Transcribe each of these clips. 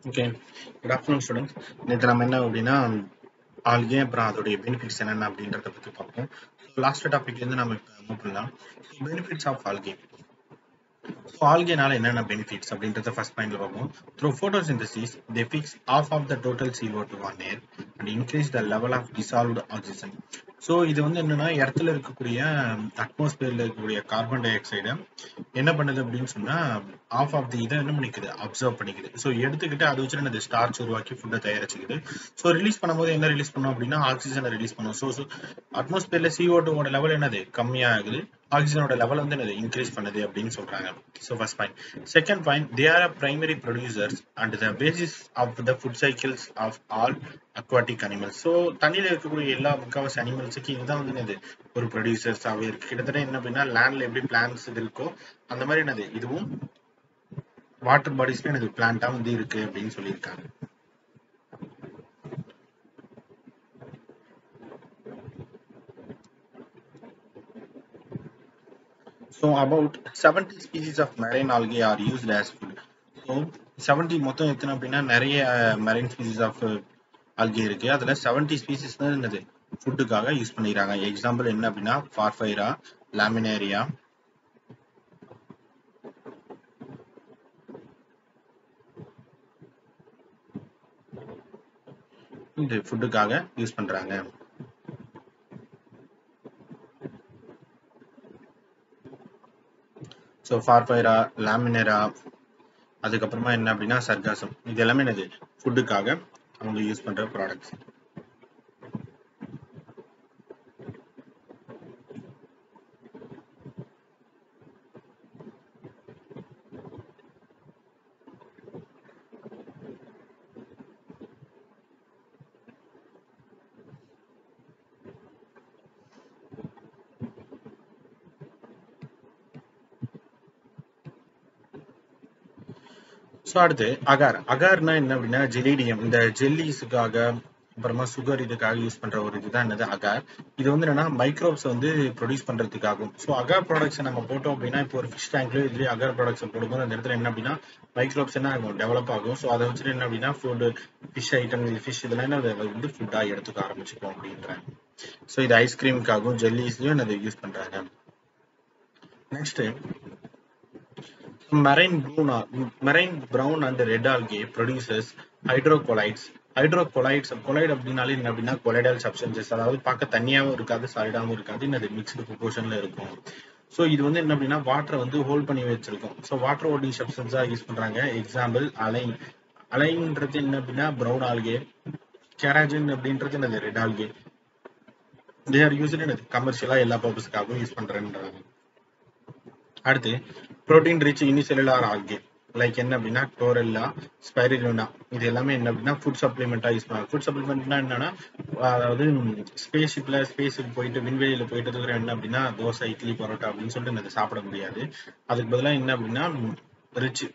Okay. Good afternoon students. நேற்று நம்ம என்ன அப்படின்னா ஆல்கே அப்புறம் அதோடைய பெனிஃபிட்ஸ் என்னென்ன அப்படின்றத பற்றி பார்ப்போம். ஸோ லாஸ்ட் டாபிக்லேருந்து நம்ம இப்போ மூவ் பண்ணலாம். Benefits of algae. ஸோ ஆல்கேனால என்னென்ன பெனிஃபிட்ஸ் அப்படின்றத ஃபர்ஸ்ட் பாயிண்ட்ல பார்ப்போம். Through photosynthesis they fix half of the total CO2 on air and increase the level of dissolved oxygen. So இது வந்து என்னன்னா இடத்துல இருக்கக்கூடிய அட்மாஸ்பியர்ல இருக்கக்கூடிய கார்பன் டை ஆக்சைடை என்ன பண்ணுது அப்படின்னு சொன்னா ஆஃப் ஆஃப் தி இதை என்ன பண்ணிக்குது, அப்சர்வ் பண்ணிக்குது. ஸோ எடுத்துக்கிட்டு அதை வச்சு என்னது ஸ்டார்ச் உருவாக்கி ஃபுட்டை தயாரிச்சுக்குது. ஸோ ரிலீஸ் பண்ணும்போது என்ன ரிலீஸ் பண்ணோம் அப்படின்னா ஆக்சிஜனை ரிலீஸ் பண்ணும். ஸோ அட்மாஸ்பியர்ல CO2 லெவல் என்னது கம்மியாகுது, ஆக்சிஜனோட லெவல் வந்து என்னது இன்க்ரீஸ் பண்ணுது அப்படின்னு சொல்றாங்க. So first point. Second point, they are primary producers and the basis of the food cycles of all aquatic animals. So தண்ணியில் இருக்கக்கூடிய எல்லா முக்காவாசி அனிமல்ஸுக்கு இதுதான் வந்து என்னது ஒரு ப்ரொடியூசர்ஸாகவே இருக்கு. கிட்டத்தட்ட என்ன அப்படின்னா லேண்ட்ல எப்படி பிளான்ஸ் இது இருக்கோ அந்த மாதிரி என்னது இதுவும் வாட்டர் பாடிஸ்ல என்னது பிளான்ட்டா வந்து இருக்கு அப்படின்னு சொல்லியிருக்காங்க. So about 70 species of marine algae are used as food. So 70 மொத்தம் எத்தனை அப்படின்னா நிறைய marine species of algae இருக்கு. அதுல 70 species தான் என்னது ஃபுட்டுக்காக யூஸ் பண்ணிக்கிறாங்க. எக்ஸாம்பிள் என்ன அப்படின்னா பார்ஃபைரா, லாமினேரியா, இந்த ஃபுட்டுக்காக யூஸ் பண்றாங்க. ஸோ பார்ஃபைரா, லாமினேரா, அதுக்கப்புறமா என்ன அப்படின்னா சர்காசம், இது எல்லாமே என்னது ஃபுட்டுக்காக அவங்க யூஸ் பண்ற ப்ராடக்ட்ஸ். ஸோ அடுத்து அகார்னா என்ன அப்படின்னா ஜெலிடியம், இந்த ஜெல்லிஸுக்காக அப்புறமா சுகர் இதுக்காக யூஸ் பண்ற ஒரு இதுதான் என்னது அகார். இது வந்து என்னன்னா மைக்ரோப்ஸ் வந்து ப்ரொடியூஸ் பண்றதுக்காகும். ஸோ அகார் ப்ராடக்ட்ஸ் நம்ம போட்டோம் அப்படின்னா இப்போ ஒரு ஃபிஷ் டேங்க்ல இதுலேயே அகார் ப்ராடக்ட்ஸ் போடும்போது அந்த இடத்துல என்ன அப்படின்னா மைக்ரோப்ஸ் என்ன ஆகும், டெவலப் ஆகும். ஸோ அதை வச்சுட்டு என்ன அப்படின்னா ஃபுட் ஃபிஷ் ஐட்டம், ஃபிஷ் இதெல்லாம் என்ன வந்து ஃபுட்டா எடுத்துக்க ஆரம்பிச்சுக்கும் அப்படின்றாங்க. ஸோ இது ஐஸ்கிரீமுக்காகவும் ஜெல்லிஸ்லயும் என்னது யூஸ் பண்றாங்க. Next marine brown and red algae produces hydrocolloids. Collide அப்படின்னாலே என்ன அப்படின்னா கொலைடல் சப்ஸ்டன்சஸ், அதாவது பார்க்க தண்ணியாவும் இருக்காது சாலிடாவும் இருக்காது, அது மிக்ஸ்டு ப்ரொபோர்ஷன்ல இருக்கும். ஸோ இது வந்து என்ன அப்படின்னா வாட்டரை வந்து ஹோல்ட் பண்ணி வச்சிருக்கும். ஸோ வாட்டர் ஹோல்டிங் சப்ஸ்டன்ஸா யூஸ் பண்றாங்க. எக்ஸாம்பிள் அலைன்றது என்ன அப்படின்னா ப்ரௌன் ஆல்கே, கேராஜின் அப்படின்றது என்னது red algae. They are used என்னது கமர்ஷியலா எல்லா பர்பஸ்க்காகவும் யூஸ் பண்றேன்றாங்க. அடுத்து protein rich unicellular algae like என்ன அப்படின்னா குளோரெல்லா, ஸ்பைருலினா, இது எல்லாமே என்ன அப்படின்னா ஃபுட் சப்ளிமெண்டா யூஸ் பண்ணுவாங்க. ஃபுட் சப்ளிமெண்ட்னா என்னன்னா அதாவது ஸ்பேஸுக்கு போயிட்டு விண்வெளியில போயிட்டு இருக்கிற என்ன அப்படின்னா தோசை, இட்லி, பரோட்டா அப்படின்னு சொல்லிட்டு என்னது சாப்பிட முடியாது. அதுக்கு பதிலாக என்ன அப்படின்னா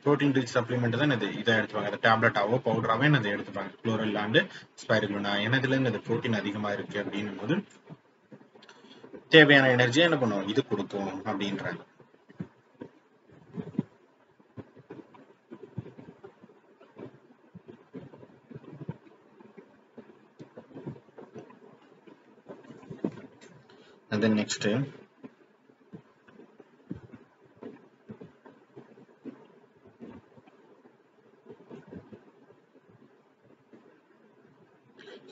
ப்ரோட்டீன் ரிச் சப்ளிமெண்ட் தான் இதை எடுத்துப்பாங்க. அதை டேப்லெட்டாவோ பவுடராகவே என்னது எடுத்துப்பாங்க. குளோரெல்லா அண்ட் ஸ்பைருலினா என்னதுல என்னது ப்ரோட்டீன் அதிகமா இருக்கு அப்படின்னும் போது தேவையான எனர்ஜியை என்ன பண்ணுவோம் இது கொடுக்கும் அப்படின்றாங்க. And then next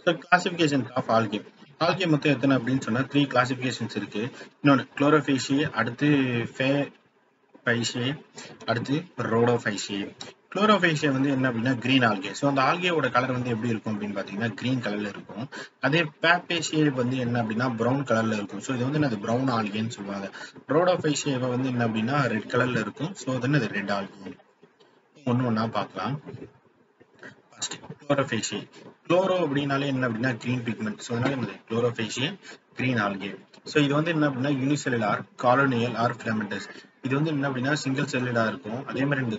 so classification of algae. Algae மொத்தம் எத்தனை அப்படின்னு சொன்னா 3 கிளாசிபிகேஷன்ஸ் இருக்கு. இன்னொன்று குளோரோஃபைஷியே, அடுத்து ஃபேபைஷியே, அடுத்து ரோடோஃபைஷியே. குளோரோஃபைஷியா வந்து என்ன அப்படின்னா கிரீன் ஆல்கே. ஸோ அந்த ஆல்கேவோட கலர் வந்து எப்படி இருக்கும் அப்படின்னு பார்த்தீங்கன்னா கிரீன் கலர்ல இருக்கும். அதே பேப்பேஷியே வந்து என்ன அப்படின்னா ப்ரௌன் கலர்ல இருக்கும். ஸோ இது வந்து என்னது ப்ரௌன் ஆல்கேன்னு சொல்லுவாங்க. ரோடோஃபைஷியா வந்து என்ன அப்படின்னா ரெட் கலர்ல இருக்கும். ஸோ அது என்னது ரெட் ஆல்கே. ஒன்று ஒன்றா பார்க்கலாம். குளோரோஃபைஷியே, குளோரோ அப்படின்னாலே என்ன அப்படின்னா கிரீன் பிக்மெண்ட். ஸோ அதனால என்னது குளோரோஃபைஷியே கிரீன் ஆல்கே. ஸோ இது வந்து என்ன அப்படின்னா யூனிசெல்லுலார், காலோனியல் ஆர் ஃபிலமெண்டஸ். இது வந்து என்ன அப்படின்னா சிங்கிள் செல்லுடா இருக்கும். அதே மாதிரி இந்த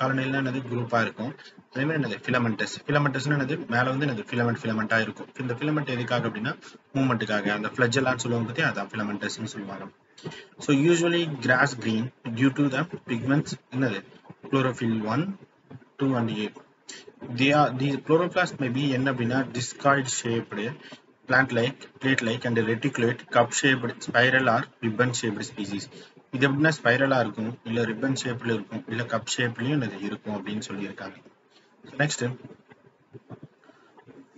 காலோனியல்னா என்னது குரூப்பா இருக்கும். அதே மாதிரி என்னது ஃபிலமெண்டஸ்னா என்னது மேல வந்து என்னது ஃபிலமெண்டா இருக்கும். இந்த ஃபிலமெண்ட் எதுக்காக அப்படின்னா மூவ்மெண்ட்டுக்காக, அந்த ஃபிளஜெல்லான்னு சொல்லுவாங்க பத்தி அதான் ஃபிலமெண்டஸ்ன்னு சொல்லுவாங்க. So usually grass green due to the pigments என்னது chlorophyll 1, 2 and 8. The chloroplast may be என்ன அப்படின்னா discoid shaped plant like plate like and reticulate cup shaped spiral or ribbon shaped species. இது எப்படின்னா ஸ்பைரலா இருக்கும், இல்ல ரிப்பன் ஷேப்ல இருக்கும், இல்ல கப் ஷேப்லயும் இது இருக்கும் அப்படின்னு சொல்லியிருக்காங்க. Next,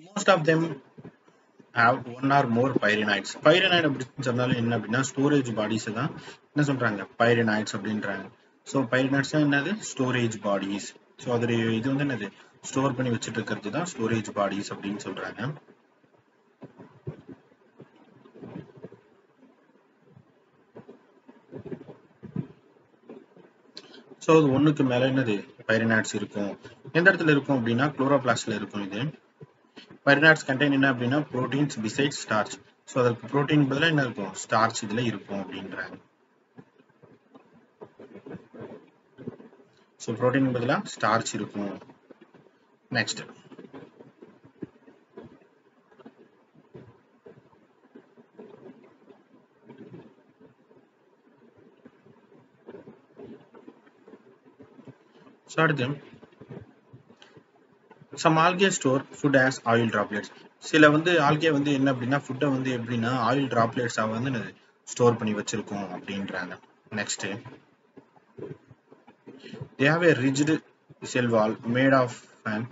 most of them have one or more pyrenoids. Pyrenide அப்படின்னு சொன்னாலும் என்ன அப்படின்னா ஸ்டோரேஜ் பாடிஸ் தான் என்ன சொல்றாங்க பைரனாய்ட்ஸ் அப்படின்றாங்க. ஸோ பைரனாய்ட்ஸ் என்னது ஸ்டோரேஜ் பாடிஸ். ஸோ அதோடைய இது வந்து என்னது ஸ்டோர் பண்ணி வச்சுட்டு இருக்கிறது தான் ஸ்டோரேஜ் பாடிஸ் அப்படின்னு சொல்றாங்க. ஸோ அது ஒன்றுக்கு மேலே என்னது பைரனாய்ட்ஸ் இருக்கும். எந்த இடத்துல இருக்கும் அப்படின்னா குளோரோபிளாஸ்ட்ல இருக்கும். இது பைரனாய்ட்ஸ் கண்டெயின் என்ன அப்படின்னா புரோட்டீன்ஸ் பிசைட் ஸ்டார்ச். ஸோ அதற்கு புரோட்டீன் பதிலாக என்ன இருக்கும் ஸ்டார்ச் இதில் இருக்கும் அப்படின்றாங்க. ஸோ புரோட்டீன் பதிலாக ஸ்டார்ச் இருக்கும். நெக்ஸ்ட், ஸோ அடுத்து some algae store food as oil droplets. சில வந்து ஆல்கே வந்து என்ன அப்படின்னா ஃபுட்டை வந்து எப்படின்னா ஆயில் டிராப்லெட்ஸாக வந்து என்னது ஸ்டோர் பண்ணி வச்சிருக்கோம் அப்படின்றாங்க. Next, they have a rigid cell wall made of an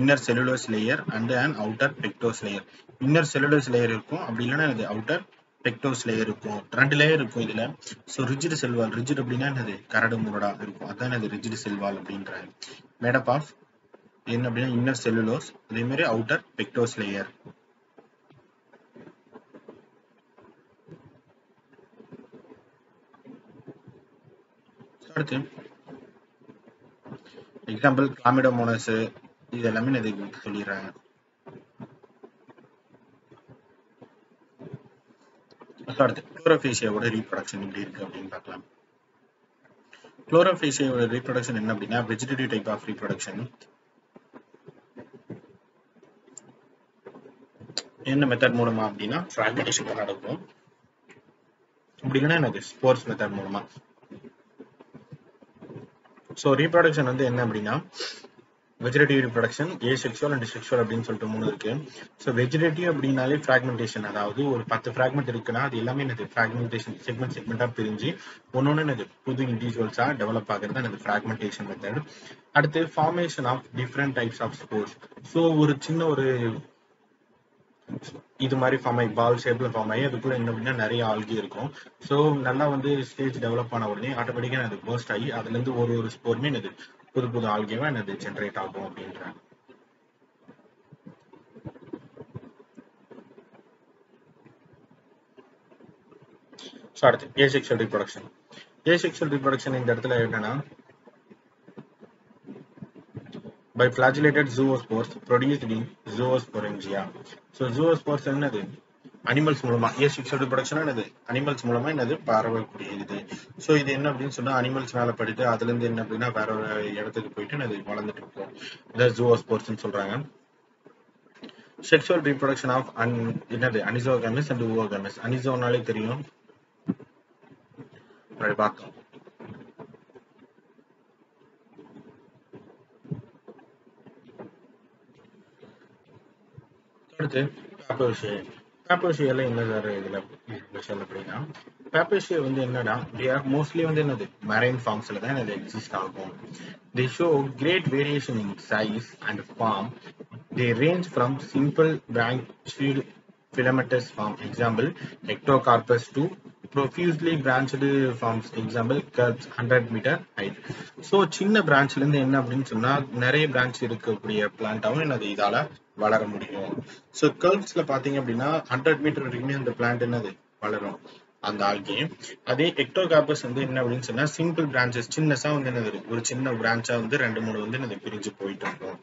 inner cellulose layer and an outer pectose layer. inner cellulose layer இருக்கும், அப்படி இல்லைன்னா அது outer pectose layer இருக்கும். 2 லேயர் இருக்கும் இதுல. So rigid cell wall, rigid அப்படின்னா என்னது கரடு முரடா இருக்கும், அதான் அது rigid cell wall அப்படின்றாங்க. made up of என்ன அப்படின்னா இன்னர் செல்லுலோஸ், அதே மாதிரி அவுட்டர் பெக்டோஸ் லேயர். அடுத்து எக்ஸாம்பிள் கிளாமிடோமோனஸ், இது எல்லாமே இது சொல்லிடுறாங்க. அடுத்து குளோரோஃபேசியாவோட ரீப்ரொடக்ஷன் எப்படி இருக்கு அப்படின்னு பார்க்கலாம். குளோரோஃபேசியாவோட ரீப்ரொடக்ஷன் என்ன அப்படின்னா வெஜிடேட்டிவ் டைப் ஆஃப் ரீப்ரொடக்ஷன். என்ன மெத்தட் மூலமா அப்படின்னா ஃப்ராக்மெண்டேஷன் நடக்கும், அப்படி இல்லைன்னா என்னது ஸ்போர்ஸ் மெத்தட் மூலமா. ஸோ ரீப்ரொடக்ஷன் வந்து என்ன அப்படின்னா vegetative reproduction, asexual and sexual அப்படின்னு சொல்லிட்டு 3 இருக்கு. ஸோ வெஜிடேட்டிவ் அப்படின்னாலே ஃப்ராக்மெண்டேஷன், அதாவது ஒரு 10 ஃப்ராக்மெண்ட் இருக்குன்னா அது எல்லாமே என்னது ஃப்ராக்மெண்டேஷன் செக்மெண்டாக பிரிஞ்சு ஒன்னொன்னு என்னது புது இண்டிவிஜுவல்ஸா டெவலப் ஆகிறது என்னது ஃப்ராக்மெண்டேஷன் மெத்தட். அடுத்து formation of different types of spores. So ஒரு சின்ன ஒரு இது மாதிரி ஃபார்ம் ஆகி பால் ஷேப்ல ஃபார்ம் ஆகி அதுக்குள்ள என்ன அப்படின்னா நிறைய ஆல்கி இருக்கும். ஸோ நல்லா வந்து ஸ்டேஜ் டெவலப் ஆன உடனே ஆட்டோமேட்டிக்கா அது பர்ஸ்ட் ஆகி அதுல இருந்து ஒரு ஸ்போர்மே என்னது புது புது ஆல்கேவா என்னது ஜென்ரேட் ஆகும் அப்படின்றாங்க. ஸோ அடுத்து ஏசெக்சுவல் ரீப்ரொடக்ஷன். ஏசெக்சுவல் ரீப்ரொடக்ஷன் இந்த இடத்துல என்னன்னா by flagellated zoospores produced in zoosporangia. So zoospores என்னது அனிமல்ஸ் மூலமா, ஏசெக்சுவல் ரீப்ரொடக்ஷன் என்னது அனிமல்ஸ் மூலமா என்னது பரவக்கூடியது. ஸோ இது என்ன அப்படின்னு சொன்னா அனிமல்ஸ் மேல படிட்டு அதுல இருந்து என்ன அப்படின்னா வேற ஒரு இடத்துக்கு போயிட்டு என்னது வளர்ந்துட்டு இருக்கும், இதை ஜூவோஸ்போர்ஸ்ன்னு சொல்றாங்க. செக்ஷுவல் ரீப்ரொடக்ஷன் ஆஃப் என்னது அனிசோகமஸ் அண்ட் ஓகமஸ். அனிசோனாலே தெரியும், பார்த்தோம். அடுத்து பாப்போஷியா. பாப்போஷியால என்ன சார் இதுல ஸ்பெஷல் அப்படின்னா பாப்போஷியா வந்து என்னன்னா மோஸ்ட்லி வந்து என்னது மரைன் ஃபார்ம்ஸ்ல தான் இது எக்ஸிஸ்ட் ஆகும். They show great variation in size and form. They range from simple branched filamentous form, example Ectocarpus, to profusely branched forms, example Curves 100 meter height. So சின்ன பிரான்ச்ல இருந்து என்ன அப்படின்னு சொன்னா நிறைய பிரான்ச் இருக்கக்கூடிய பிளான்டாவும் என்னது இதால வளர முடியும். ஸோ கர்வ்ஸ்ல பாத்தீங்க அப்படின்னா 100 மீட்டர் வரைக்குமே அந்த பிளான்ட் என்னது வளரும் அந்த ஆல்கே. அதே எக்டோகார்பஸ் வந்து என்ன அப்படின்னு சொன்னா சிம்பிள் பிரான்சஸ், சின்னசா வந்து என்னது ஒரு சின்ன பிரான்ச்சா வந்து 2-3 வந்து என்னது பிரிஞ்சு போயிட்டு இருக்கும்.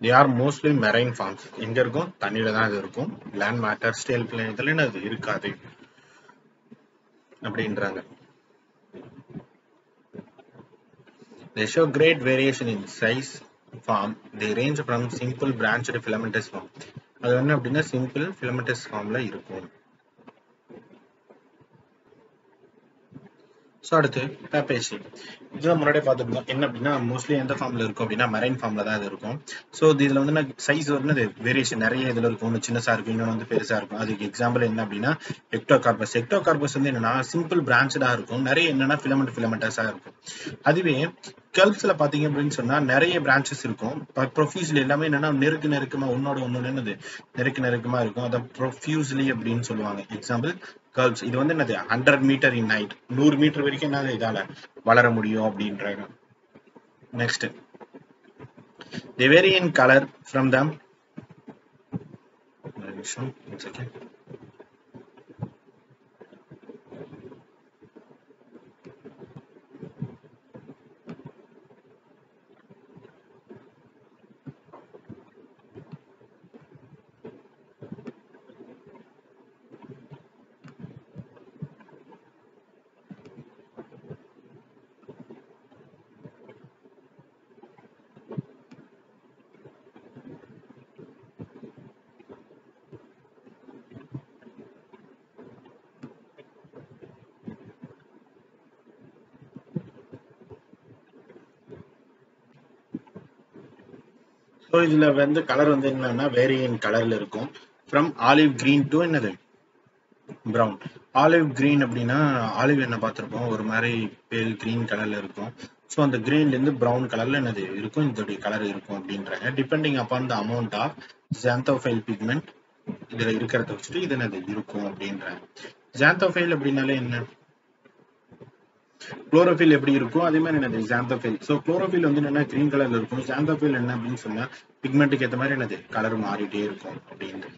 They are mostly marine forms. எங்க இருக்கும் தண்ணியில தான் இது இருக்கும், லேண்ட் மேட்டர் ஸ்டேல் பிளேனத்துல அது இருக்காது அப்படின்றாங்க. They show great variation in size, form. They range from simple branched filamentous form. அது என்ன அப்படின்னா சிம்பிள் filamentous formல இருக்கும். ஸோ அடுத்து பேப்பேசி. இதுதான் முன்னாடியே பார்த்துருந்தோம். என்ன அப்படின்னா மோஸ்ட்லி எந்த ஃபார்ம்ல இருக்கும் அப்படின்னா மெரைன் ஃபார்ம்ல தான் இது இருக்கும். ஸோ இதுல வந்து சைஸ் வந்து வேரியேஷன் நிறைய இதுல இருக்கும். ஒன்று சின்னசா இருக்கும், இன்னொன்று வந்து பெருசா இருக்கும். அதுக்கு எக்ஸாம்பிள் என்ன அப்படின்னா எக்டோகார்பஸ். எக்டோகார்பஸ் வந்து என்னன்னா சிம்பிள் பிரான்ச்சடா இருக்கும், நிறைய என்னன்னா ஃபிலமெண்டஸா இருக்கும். அதுவே கல்ப்ஸ்ல பாத்தீங்க அப்படின்னு சொன்னா நிறைய பிரான்ச்சஸ் இருக்கும். ப்ரொஃபியூஸ்ல எல்லாமே என்னன்னா நெருக்கமா ஒன்னோட ஒன்னு என்னது நெருக்கமா இருக்கும். அதை ப்ரொஃபியூஸ்லி அப்படின்னு சொல்லுவாங்க. Example curls. இது வந்து என்னது 100 மீட்டர் இன் ஹைட், 100 மீட்டர் வரைக்கும் என்ன இதால வளர முடியும் அப்படின்றாங்க. Next, they vary in color from them. One second. So இதுல வந்து கலர் வந்து என்னன்னா வேரியன் கலர்ல இருக்கும். ஃப்ரம் ஆலிவ் கிரீன் டு என்னது ப்ரௌன். ஆலிவ் கிரீன் அப்படின்னா ஆலிவ் என்ன பார்த்துருப்போம், ஒரு மாதிரி பேல் கிரீன் கலர்ல இருக்கும். ஸோ அந்த கிரீன்ல இருந்து ப்ரௌன் கலர்ல என்னது இருக்கும், இதோடைய கலர் இருக்கும் அப்படின்றாங்க. Depending upon the amount of xanthophyll pigment இதுல இருக்கிறத வச்சுட்டு இது என்னது இருக்கும் அப்படின்றாங்க. ஜாந்தோஃபைல் அப்படின்னாலே என்ன, குளோரோஃபில் எப்படி இருக்கும் அதே மாதிரி என்னது ஜாந்தோஃபைல். ஸோ குளோரோஃபில் வந்து என்னன்னா கிரீன் கலர்ல இருக்கும். ஜாந்தோஃபைல் என்ன அப்படின்னு சொன்னா பிக்மெண்ட்டுக்கு ஏற்ற மாதிரி என்னது கலர் மாறிட்டே இருக்கும் அப்படின்னு.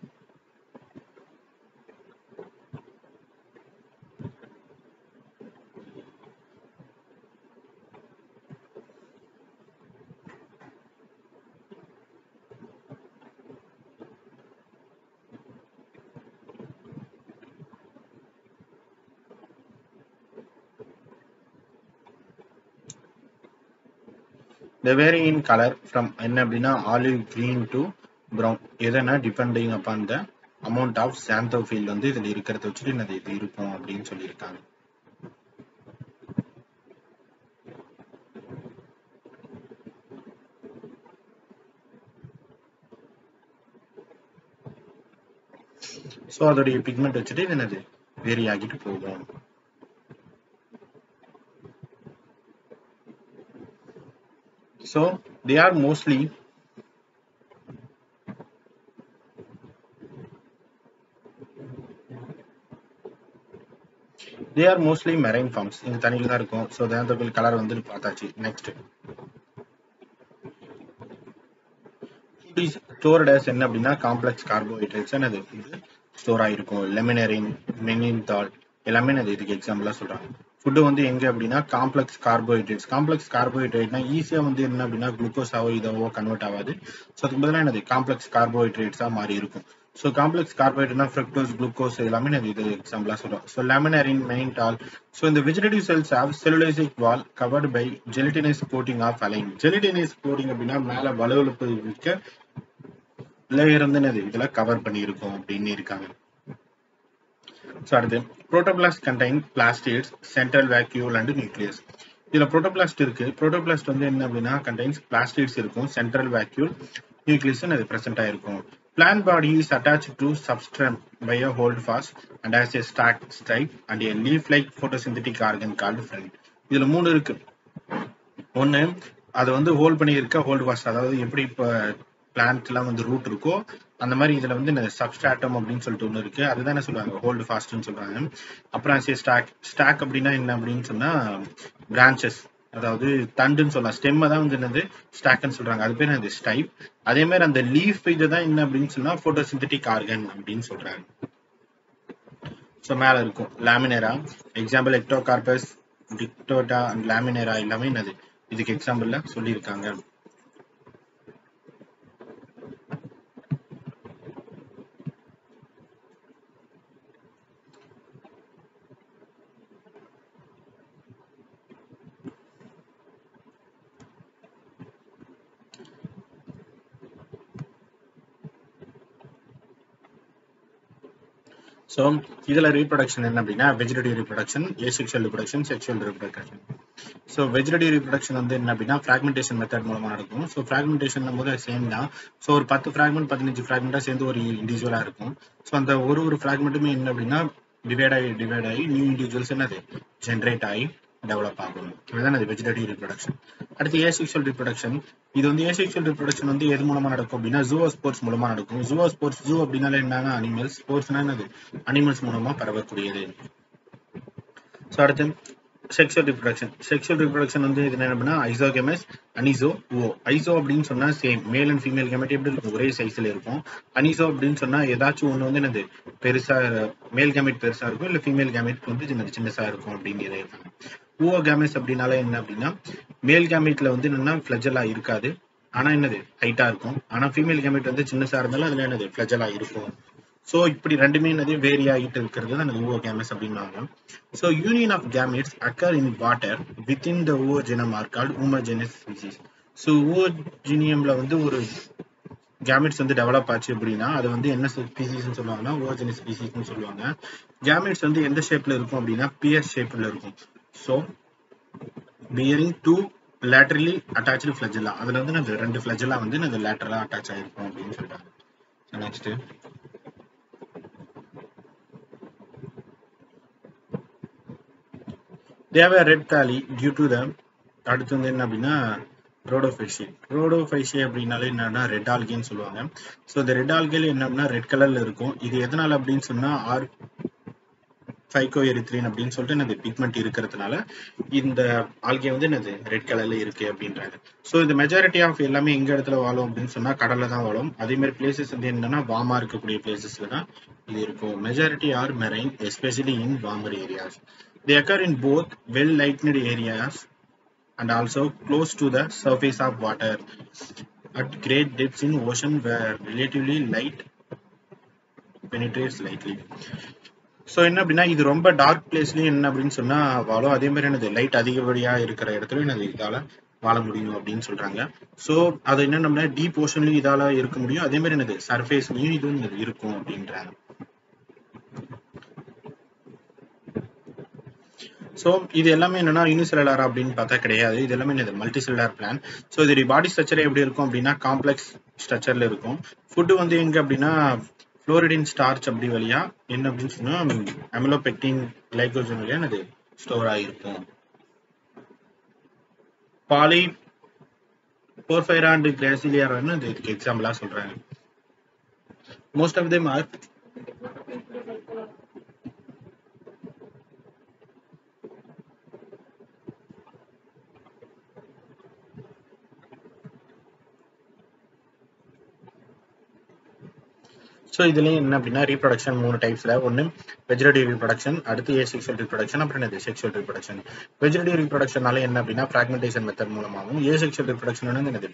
They vary in color from என்ன அப்படின்னா ஆலிவ் கிரீன் டு ப்ரௌன். எதனா depending upon the amount of xanthophyll வந்து இதுல இருக்கிறத வச்சுட்டு என்னது இது இருக்கும் அப்படின்னு சொல்லியிருக்காங்க. ஸோ அதோடைய பிக்மெண்ட் வச்சுட்டு இது என்னது வேரி ஆகிட்டு போகும். So they are mostly marine forms. இங்க தண்ணியில தான் இருக்கும். ஸோ ஜாந்தோஃபில் கலர் வந்து பார்த்தாச்சு. நெக்ஸ்ட், ஸ்டோர்ட் as என்ன அப்படின்னா காம்ப்ளெக்ஸ் கார்போஹைட்ரேட்ஸ் என்னது இது ஸ்டோர் ஆயிருக்கும். லெமினரின், மெனின்தால் எல்லாமே என்னது இதுக்கு எக்ஸாம்பிளா சொல்றாங்க. ஃபுட்டு வந்து எங்க அப்படின்னா காம்ப்ளெக்ஸ் கார்போஹைட்ரேட்ஸ். காம்ப்ளெக்ஸ் கார்போஹைட்ரேட்னா ஈஸியா வந்து என்ன அப்படின்னா குளுக்கோஸாவோ இதாவோ கன்வெர்ட் ஆகாது. ஸோ அதுக்கு பதிலாக என்னது காம்ப்ளெக்ஸ் கார்போஹைட்ரேட்ஸா மாறி இருக்கும். ஸோ காம்ப்ளெக்ஸ் கார்போஹைட்ரேட்னா ஃப்ரக்டோஸ், குளுக்கோஸ் எல்லாமே நான் இது எக்ஸாம்பிளா சொல்றோம். So laminarin, mannitol. ஸோ இந்த vegetative cells have cellulosic wall covered by gelatinous coating of algin. Gelatinous coating அப்படின்னா மேல வலுவழுப்பு இருக்க லேயர் வந்து என்னது இதுல கவர் பண்ணி இருக்கும் அப்படின்னு இருக்காங்க. ஸோ அடுத்து protoplast contain plastids, central vacuole and nucleus. இதுல புரோட்டோபிளாஸ்ட் இருக்கு. புரோட்டோபிளாஸ்ட் வந்து என்ன அப்படின்னா கண்டைன்ஸ் பிளாஸ்டிட்ஸ் இருக்கும், சென்ட்ரல் வேக்யூல், நியூக்ளியஸ் அது பிரசன்ட் ஆயிருக்கும். Plant body is attached to substrate by a holdfast and has a stack stripe and a leaf-like photosynthetic organ called frond. இதுல மூணு இருக்கு. ஒன்னு அது வந்து ஹோல்ட் பண்ணி இருக்க ஹோல்ட் ஃபாஸ்ட், அதாவது எப்படி இப்போ பிளான்ட் எல்லாம் வந்து ரூட் இருக்கோ அந்த மாதிரி இதுல வந்து சப்ஸ்ட்ராட்டம் அப்படின்னு சொல்லிட்டு ஒன்று இருக்கு. அதுதான் என்ன சொல்லுவாங்க ஹோல்டு ஃபாஸ்ட்னு சொல்றாங்க. அப்புறம் ஸ்டாக் அப்படின்னா என்ன அப்படின்னு சொன்னா பிரான்ச்சஸ், அதாவது தண்டுன்னு சொல்லலாம். ஸ்டெம்மை தான் வந்து என்னது ஸ்டாக்னு சொல்றாங்க. அது பேர் என்னது ஸ்டைப். அதே மாதிரி அந்த லீஃப் இதுதான் என்ன அப்படின்னு சொன்னா போட்டோசிந்தட்டிக் ஆர்கன் அப்படின்னு சொல்றாங்க. ஸோ மேல இருக்கும் லேமினேரா, எக்ஸாம்பிள் எக்டோகார்பஸ், டிக்டோட்டா அண்ட் லேமினேரா எல்லாமே என்னது இதுக்கு எக்ஸாம்பிள்ல சொல்லியிருக்காங்க. ஸோ இதுல ரீப்ரொடக்ஷன் என்ன அப்படின்னா vegetative reproduction, asexual reproduction, sexual reproduction. So vegetative reproduction வந்து என்ன அப்படின்னா ஃப்ராக்மெண்டேஷன் மெத்தட் மூலமா நடக்கும். ஸோ ஃப்ராக்மெண்டேஷன் போது சேம் தான். ஸோ ஒரு 10 ஃப்ராக்மெண்ட் 15 ஃப்ராக்மெண்டா சேர்ந்து ஒரு இண்டிவிஜுவலா இருக்கும். ஸோ அந்த ஒரு ஃப்ராக்மெண்ட்டுமே என்ன அப்படின்னா டிவைட் ஆகி நியூ இண்டிவிஜுவல்ஸ் என்னது ஜென்ரேட் ஆகி டெவலப் ஆகும். இதுதான் அது வெஜிடேட்டிவ் ரீப்ரொடக்ஷன். அடுத்து ஏசெக்சுவல் ரீப்ரொடக்ஷன். இது வந்து ஏசெக்சுவல் ரீப்ரொடக்ஷன் வந்து எது மூலமா நடக்கும் அப்படின்னா ஜூவோஸ்போர்ஸ் மூலமா நடக்கும். ஜூவோஸ்போர்ஸ், ஜூ அப்படின்னால என்னன்னா அனிமல்ஸ், ஸ்போர்ட்ஸ்னா என்னது அனிமல்ஸ் மூலமா பரவக்கூடியது. ஸோ அடுத்து செக்ஷுவல் ரிப்ரொடக்ஷன். செக்ஷுவல் ரிப்ரொடக்ஷன் வந்து இது என்ன அப்படின்னா ஐசோகேமஸ், அனிசோ, ஓ. ஐசோ அப்படின்னு சொன்னா same male and female gamete எப்படி இருக்கும், ஒரே சைஸ்ல இருக்கும். அனிசோ அப்படின்னு சொன்னா ஏதாச்சும் ஒன்று வந்து என்னது பெருசா, மேல் கேமெட் பெருசா இருக்கும், இல்ல ஃபீமேல் கேமெட் வந்து சின்னசா இருக்கும் அப்படிங்கிறது இருக்காங்க. ஓ கேமெட்ஸ் அப்படின்னால என்ன அப்படின்னா மேல் கேமெட்ல வந்து என்னன்னா ஃபிளஜெல்லா இருக்காது, ஆனா என்னது ஹைட்டா இருக்கும். ஆனா ஃபீமேல் கேமெட் வந்து சின்னசா இருந்தாலும் அதுல என்னது ஃபிளஜெல்லா இருக்கும். ஸோ இப்படி ரெண்டுமே என்னது வேரி ஆகிட்டு இருக்கிறது தான் அந்த ஓஓகேமஸ் அப்படின்னாங்க. So union of gametes occur in water within the oogonium are called homogenous species. So ஓஜினியம்ல வந்து ஒரு கேமெட்ஸ் வந்து டெவலப் ஆச்சு அப்படின்னா அது வந்து என்ன ஸ்பீசிஸ்ன்னு சொல்லுவாங்கன்னா ஓஜெனஸ் ஸ்பீசிஸ்ன்னு சொல்லுவாங்க. கேமெட்ஸ் வந்து எந்த ஷேப்ல இருக்கும் அப்படின்னா பியர் ஷேப்ல இருக்கும். So bearing two laterally attach flagella, அதுல வந்து நம்ம ரெண்டு ஃபிளஜெல்லா வந்து நம்ம லேட்டரலா அட்டாச் ஆயிருக்கும் அப்படின்னு சொல்றாங்க. Next they have a red tally due to the அடுத்து வந்து என்ன அப்படின்னா ரோடோஃபைஷியா. ரோடோஃபைஷியா அப்படின்னாலே என்னன்னா ரெட் ஆல்கேன்னு சொல்லுவாங்க. ஸோ இந்த ரெட் ஆல்கேல என்ன அப்படின்னா ரெட் கலர்ல இருக்கும். இது எதனால அப்படின்னு சொன்னா ஃபைகோஎரித்ரின் அப்படின்னு சொல்லிட்டு என்னது பிக்மெண்ட் இருக்கிறதுனால இந்த ஆல்கே வந்து என்னது ரெட் கலர்ல இருக்கு அப்படின்றாங்க. ஸோ இந்த மெஜாரிட்டி ஆஃப் எல்லாமே எங்க இடத்துல வாழும் அப்படின்னு சொன்னா கடல்ல தான் வாழும். அதே மாதிரி பிளேசஸ் வந்து என்னன்னா வார்மா இருக்கக்கூடிய பிளேசஸ்ல தான் இது இருக்கும். Majority are marine, especially in warmer areas. They occur in both well-lighted areas and also close to the surface of water at great depths in ocean where relatively light penetrates lightly. So என்ன அப்படின்னா இது ரொம்ப dark பிளேஸ்லயும் என்ன அப்படின்னு சொன்னா வாழும். அதே மாதிரி என்னது லைட் அதிகப்படியா இருக்கிற இடத்துல என்னது இதால வாழ முடியும் அப்படின்னு சொல்றாங்க. ஸோ அது என்னன்னா டீப் ஓஷன்லயும் இதால இருக்க முடியும், அதே மாதிரி என்னது சர்ஃபேஸ்லயும் இது இருக்கும் அப்படின்றாங்க. ஸோ இது எல்லாமே என்னன்னா யூனிசெல்லுலார் அப்படின்னு பார்த்தா கிடையாது, இது எல்லாமே என்னது மல்டி செல்லுலார் பிளான். ஸோ இதோடைய பாடி ஸ்ட்ரக்சர் எப்படி இருக்கும் அப்படின்னா காம்ப்ளெக்ஸ் ஸ்ட்ரக்சர்ல இருக்கும். ஃபுட்டு வந்து எங்க அப்படின்னா ஃப்ளோரிடின் ஸ்டார்ச் அப்படி வழியா என்ன அப்படின்னு சொன்னா அமிலோபெக்டின் கிளைகோஜன் வழியா அது ஸ்டோர் ஆகிருக்கும். பாலி போர்ஃபைரா அண்ட் கிராசிலியாரான்னு இதுக்கு எக்ஸாம்பிளா சொல்றாங்க. Most of them are so இதுலேயும் என்ன அப்படின்னா ரீப்ரொடக்ஷன் 3 டைப்ஸ்ல, ஒன்று வெஜிடேட்டிவ் ரீப்ரொடக்ஷன், அடுத்து ஏசெக்சுவல் ரீப்ரொடக்ஷன், அப்புறம் என்னது செக்ஷுவல் ரீப்ரொடக்ஷன். வெஜிடேட்டிவ் ரீப்ரொடக்ஷனால என்ன அப்படின்னா ஃப்ராக்மெண்டேஷன் மெத்தட் மூலமாகவும், ஏசெக்சுவல் ரீப்ரொடக்ஷன் வந்து என்னது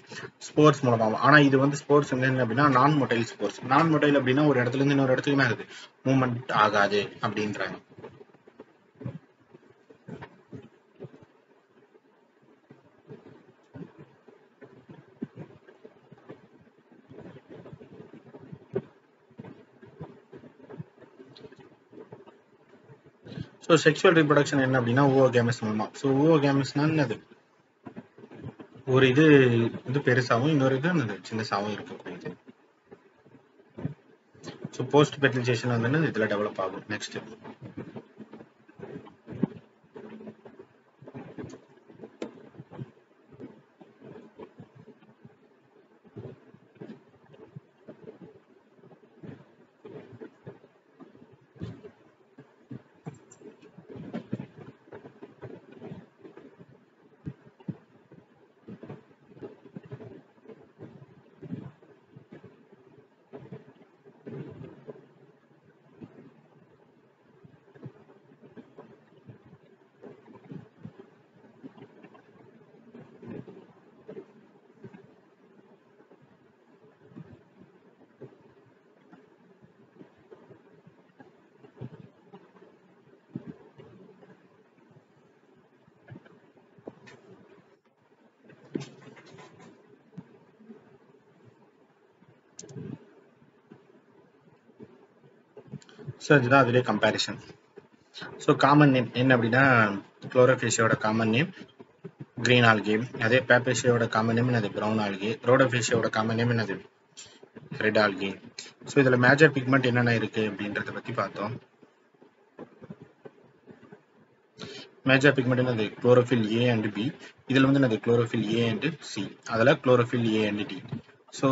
ஸ்போர்ட்ஸ் மூலமாகவும். ஆனால் இது வந்து ஸ்போர்ட்ஸ் வந்து என்ன அப்படின்னா நான் மொட்டைல் ஸ்போர்ட்ஸ். நான் மொட்டைல் அப்படின்னா ஒரு இடத்துல இருந்து இன்னொரு இடத்துக்கு ஆகுது மூவ்மெண்ட் ஆகாது அப்படின்றாங்க. ஸோ செக்ஷுவல் ரீப்ரொடக்ஷன் என்ன அப்படின்னா ஓஓகேமஸ் மூலமா. ஸோ ஓஓகேமஸ்னா என்னது ஒரு இது பெருசாகவும் இன்னொரு இது சின்னசாகவும் இருக்கக்கூடியது. ஸோ போஸ்ட் ஃபெர்டிலைசேஷன் வந்து இதுல டெவலப் ஆகும். நெக்ஸ்ட் ஸோ இதுதான் அதிலே கம்பேரிசன். ஸோ காமன் நேம் என்ன அப்படின்னா, குளோரோஃபேஷியோட காமன் நேம் கிரீன் ஆல்கே, அதே பேப்பேஷியோட காமன் நேம் என்னது ப்ரௌன் ஆல்கே, ரோடோஃபேஷியோட காமன் நேம் என்னது ரெட் ஆல்கே. ஸோ இதில் மேஜர் பிக்மெண்ட் என்னென்ன இருக்கு அப்படின்றத பற்றி பார்த்தோம். மேஜர் பிக்மெண்ட் என்னது குளோரோஃபில் ஏ அண்ட் பி. இதில் வந்து என்னது குளோரோஃபில் ஏ அண்ட் சி, அதில் chlorophyll A and D. So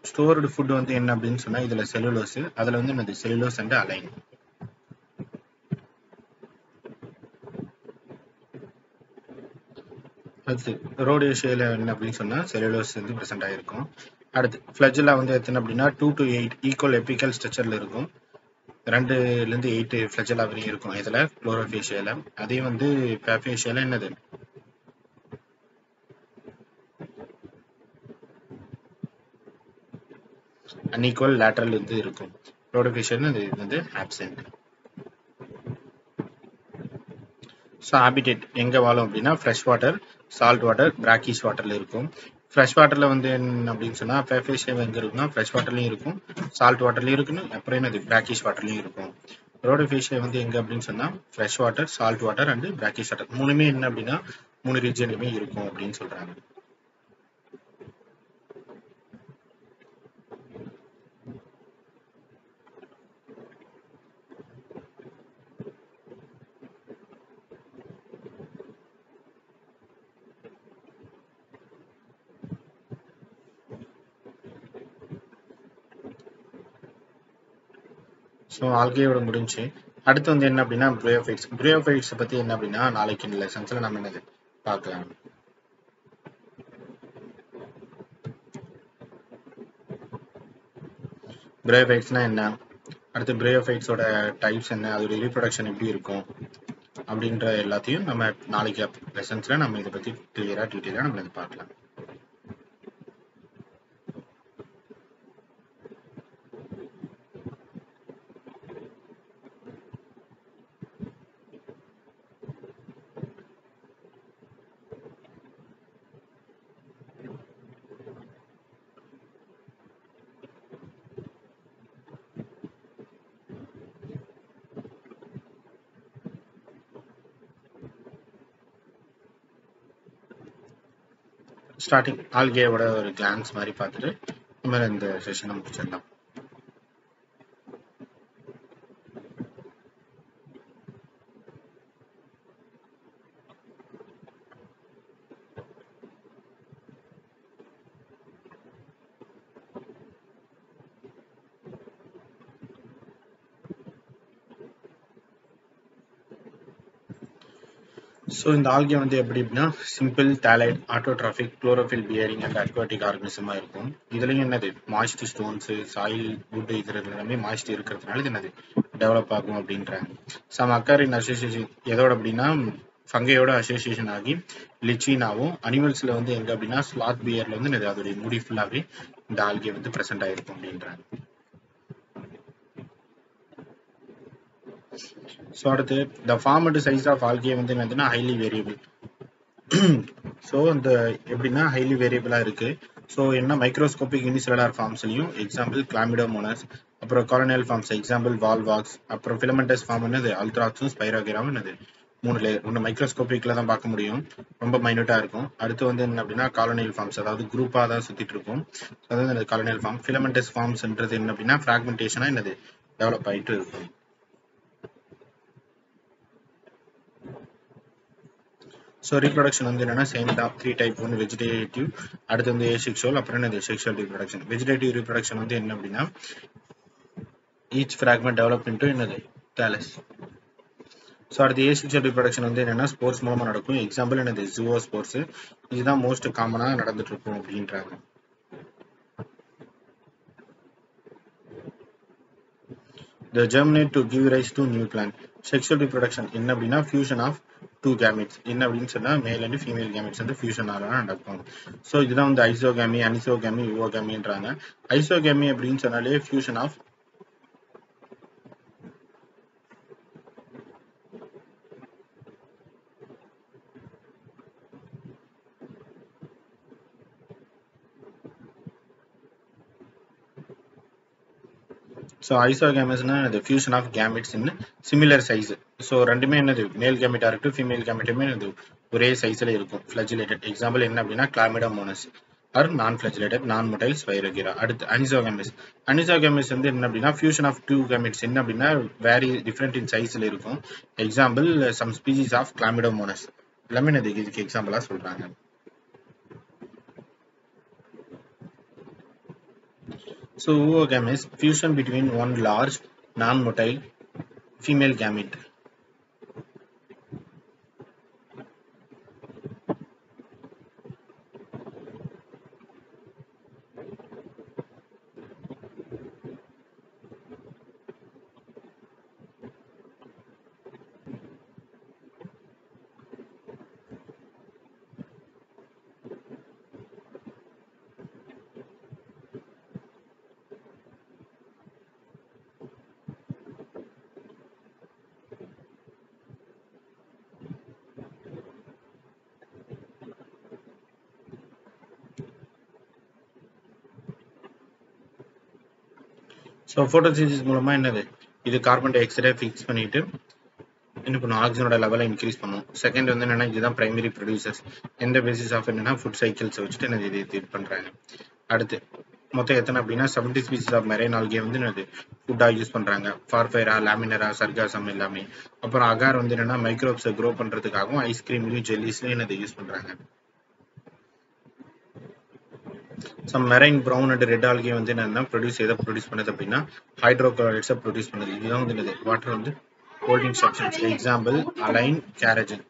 stored food வந்து என்ன அப்படின்னு சொன்னால் இதில் செல்லுலோஸ், அதில் வந்து என்னது செல்லுலோஸ் அண்ட் அலைன். அடுத்து ரோடேஷியாவில் என்ன அப்படின்னு சொன்னால் செல்லுலோஸ் வந்து ப்ரெசென்ட் ஆகிருக்கும். அடுத்து ஃப்ளஜிலா வந்து எத்தனை அப்படின்னா 2 to 8 ஈக்குவல் எபிக்கல் ஸ்ட்ரக்சரில் இருக்கும். 2லேருந்து 8 ஃப்ளஜிலா வரையும் இருக்கும் இதில் குளோரோஃபேஷியாவில். அதே வந்து பேப்பேஷியாவில் என்னது அன்ஈக்குவல் லேட்டரல் வந்து இருக்கும். ரோடோஃபேஷியாவில் இது வந்து ஆப்சென்ட். ஸோ ஹாபிடேட் எங்கே வாழும் அப்படின்னா fresh water, salt water, brackish வாட்டரில் இருக்கும். ஃப்ரெஷ் வாட்டரில் வந்து என்ன அப்படின்னு சொன்னால் பேப்பேஷியா எங்கே இருக்குன்னா ஃப்ரெஷ் வாட்டர்லையும் இருக்கும், சால்ட் வாட்டர்லையும் இருக்குன்னு, அப்புறம் என்னது பிராக்கிஷ் வாட்டர்லையும் இருக்கும். ரோடோஃபேஷியா வந்து எங்கே அப்படின்னு சொன்னால் fresh water, salt water and brackish water மூணுமே என்ன அப்படின்னா 3 ரீஜன்லையுமே இருக்கும் அப்படின்னு சொல்கிறாங்க. ஸோ ஆல்கேயோட முடிஞ்சு. அடுத்து வந்து என்ன அப்படின்னா ப்ரியோஃபைட்ஸ். ப்ரியோஃபைட்ஸை பற்றி என்ன அப்படின்னா நாளைக்கு இந்த லெசன்ஸில் நம்ம என்னது பார்க்கலாம். ப்ரியோஃபைட்ஸ்னா என்ன, அடுத்து ப்ரியோஃபைட்ஸோட டைப்ஸ் என்ன, அதோட ரீப்ரொடக்ஷன் எப்படி இருக்கும் அப்படின்ற எல்லாத்தையும் நம்ம நாளைக்கு லெசன்ஸில் நம்ம இதை பற்றி கிளியராக டீட்டெயிலாக நம்ம இதை பார்க்கலாம். ஸ்டார்டிங் ஆல்கேயோட ஒரு கிளான்ஸ் மாதிரி பார்த்துட்டு நம்ம இந்த செஷனை முடிச்சிடலாம். ஸோ இந்த ஆல்கே வந்து எப்படி அப்படின்னா simple thalloid autotrophic chlorophyll bearing and aquatic ஆர்கனிசமாக இருக்கும். இதுலையும் என்னது மாய்ஸ்ட் ஸ்டோன்ஸு, சாயில், வுட் இது எல்லாமே மாய்ஸ்ட் இருக்கிறதுனால இது என்னது டெவலப் ஆகும் அப்படின்றாங்க. சம் அக்கரின் அசோசியேஷன் எதோட அப்படின்னா ஃபங்கையோட அசோசியேஷன் ஆகி லிச்சினாவும், அனிமல்ஸில் வந்து எங்கே அப்படின்னா ஸ்லாத் பியரில் வந்து என்னது அதோடைய முடி ஃபுல்லாகவே இந்த ஆல்கே வந்து ப்ரெசென்ட் ஆகிருக்கும் அப்படின்றாங்க. ஸோ அடுத்து the form and size of algae வந்து என்னதுன்னா ஹைலி வேரியபிள். ஸோ இந்த எப்படின்னா ஹைலி வேரியபிளாக இருக்குது. ஸோ என்ன மைக்ரோஸ்கோபிக் யூனிசெல்லுலார் ஃபார்ம்ஸ்லையும் எக்ஸாம்பிள் கிளாமிடோமோனஸ், அப்புறம் காலனியல் ஃபார்ம்ஸ் எக்ஸாம்பிள் வால்வாக்ஸ், அப்புறம் ஃபிலமெண்டஸ் ஃபார்ம் என்னது அல்ட்ராக்ஸும் ஸ்பைரோகிராமும் என்னது 3 லேயர். ஒன்று மைக்ரோஸ்கோபிக்கில் தான் பார்க்க முடியும், ரொம்ப மைன்யூட்டாக இருக்கும். அடுத்து வந்து என்ன அப்படின்னா காலனியல் ஃபார்ம்ஸ், அதாவது குரூப்பாக தான் சுற்றிட்டு இருக்கும், அதாவது என்னது காலனியல் ஃபார்ம். ஃபிலமெண்டஸ் ஃபார்ம்ஸ்ன்றது என்ன அப்படின்னா ஃப்ராக்மெண்டேஷனாக என்னது டெவலப் ஆகிட்டு இருக்கும். ஸோ ரீப்ரொடக்ஷன் வந்து என்னன்னா சேம் தான், 3 டைப். ஒன்று வெஜிடேட்டிவ், அடுத்து வந்து ஏசெக்ஷுவல், அப்புறம் என்னது செக்ஷுவல் ரீப்ரொடக்ஷன். வெஜிடேட்டிவ் ரீப்ரொடக்ஷன் வந்து என்ன அப்படின்னா ஈச் ஃப்ராக்மெண்ட் டெவலப் இன்டு என்னது கேலஸ். ஸோ அடுத்து ஏசெக்ஷுவல் ரீப்ரொடக்ஷன் வந்து என்னன்னா ஸ்போர்ட்ஸ் மூலமாக நடக்கும். எக்ஸாம்பிள் என்னது ஜூவோ ஸ்போர்ட்ஸ். இதுதான் மோஸ்ட் காமனாக நடந்துட்டு இருக்கும் அப்படின்றாங்க. The germinate to give rise to new plant. Sexual reproduction என்ன அப்படின்னா fusion of 2 gametes. என்ன அப்படின்னு சொன்னா மேல் அண்ட் ஃபீமேல் கேமெட்ஸ் வந்து ஃபியூஷன் நடக்கும். ஸோ இதுதான் வந்து ஐசோகேமி, அனிசோகேமி, யுவோகேமின்றாங்க. ஐசோகேமி அப்படின்னு சொன்னாலே ஃபியூஷன் ஆஃப் ஸோ ஐசோகேமஸ்னா அது fusion of gametes in similar size. So ரெண்டுமே என்னது மேல் கேமெட்டாக இருக்கட்டும் ஃபீமேல் கேமெட்டுமே அது ஒரே சைஸில் இருக்கும். ஃப்ளஜிலேட்டட் எக்ஸாம்பிள் என்ன அப்படின்னா கிளாமிடோமோனஸ் ஆர் நான் ஃப்ளஜிலேட்டட் நான் மொடைல் ஸ்பைரோகிரா. அடுத்து அனிசோகேமஸ். அனிசோகேமஸ் வந்து என்ன அப்படின்னா ஃபியூஷன் ஆஃப் டூ கேமெட்ஸ் என்ன அப்படின்னா வேரி டிஃப்ரெண்ட் இன் சைஸில் இருக்கும். Example some species of Chlamydomonas எல்லாமே இதுக்கு எக்ஸாம்பிளாக சொல்கிறாங்க. So oogame is fusion between one large non-motile female gamete. So photosynthesis மூலமா என்னது இது கார்பன் டை ஆக்சைடை ஃபிக்ஸ் பண்ணிட்டு என்ன பண்ணும் ஆக்சிஜனோட லெவலை இன்க்ரீஸ் பண்ணும். செகண்ட் வந்து என்னன்னா இதுதான் பிரைமரி ப்ரொடியூசர்ஸ். எந்த பேசிஸ் ஆஃப் என்னன்னா ஃபுட் சைக்கிள்ஸை வச்சுட்டு என்னது இது பண்ணுறாங்க. அடுத்து மொத்தம் எத்தனை அப்படின்னா 70 ஸ்பீசிஸ் ஆஃப் மெரைன் ஆல்கே வந்து என்னது ஃபுட்டாக யூஸ் பண்ணுறாங்க. ஃபார்ஃபைரா லேமினரா சர்காசம் எல்லாமே. அப்புறம் அகார் வந்து என்னன்னா மைக்ரோப்ஸை க்ரோ பண்ணுறதுக்காகவும் ஐஸ்கிரீம்லையும் ஜெல்லிஸ்லையும் என்னது யூஸ் பண்ணுறாங்க. Some marine brown and red algae வந்து என்னன்னா எதை ப்ரொடியூஸ் பண்ணுது அப்படின்னா ஹைட்ரோகுளோரைட்ஸை ப்ரொடியூஸ் பண்ணுது. இதுதான் வந்து என்னது வாட்டர் வந்து ஹோல்டிங் சப்ஸ்டன்ஸ். Example algin கேரஜன்.